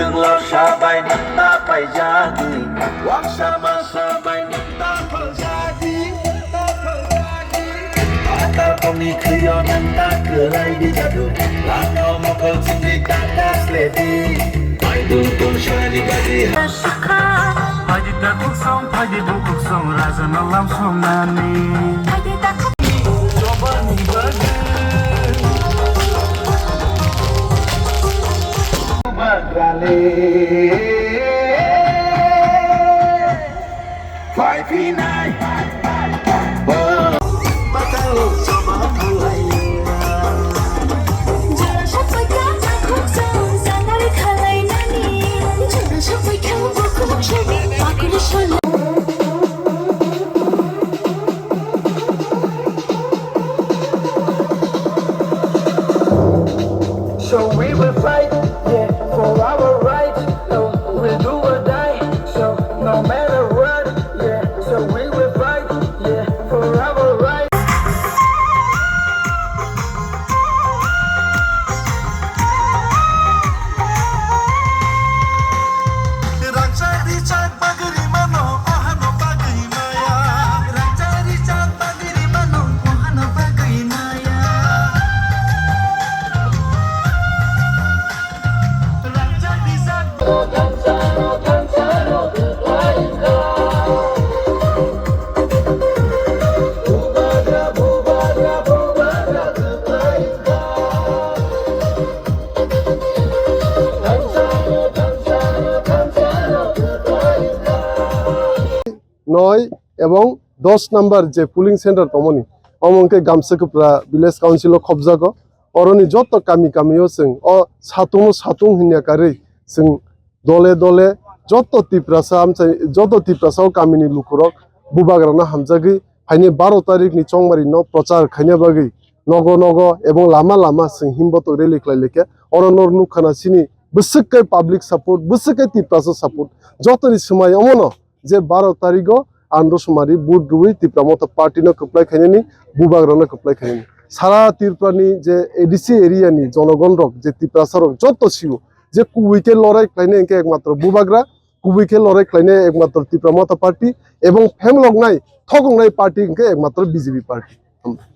Kenglau sabai ninta pai jadi Wang sama sabai ninta pai jadi Atal kami kriyo ninta kelai di jadu Lano mokol sindi tatas ledi Mai tuntung syari gadi Haydi takuk song, haydi bukuk song, raza nalam song nani. Haydi takuk. Coba nih bagai. Bagale 5P9 Batalog coba mulai Jangan sampai kau takut sangat kalai nani. Jangan sampai kau buku jadi aku disana. So we will fight, yeah, for our rights. So we'll do or die. So no matter what, yeah. So we will fight, yeah, for our rights. Raja Richard bagari mano, ohano bagari maya. Raja Richard bagari mano, ohano bagari maya. Raja Richard. নয় এবং 10 নম্বর যে pulling centre তমনি অমনকে গামসাকুপ্রা village council খবজাগো অরনি যত কামি কামিও जों অ সাতুং হিনিয়া কারে जों দলে দলে যত টিপ্রাসা আমচাই যত টিপ্রাসাও কামিনি লুকুরক বুবাগ্রানা হামজাগি ফাইনি 12 তারিখনি চংমারি ন প্রচার খাইনা বাগি নগ নগ এবং লামা লামা जों হিমবত রেলি ক্লাইলেকে অরনর নুখানা সিনি বসকে পাবলিক সাপোর্ট বসকে টিপ্রাসা সাপোর্ট যতনি সময় অমন যে 12 তারিখ আন্ডসমারি বুট রুই টিপ্রামত পার্টি ন কপ্লাই খাইনি বুবাগ্রানা কপ্লাই খাইনি সারা ত্রিপুরানি যে এডিসি এরিয়ানি জনগণ রক যে ত্রিপুরাসারক যত ছিল যে কুইকে লড়াই খাইনে একে একমাত্র বুবাগ্রা কুইকে লড়াই খাইনে একমাত্র ত্রিপুরামত পার্টি এবং ফেমলগনাই ঠগংনাই পার্টি একমাত্র বিজেপি পার্টি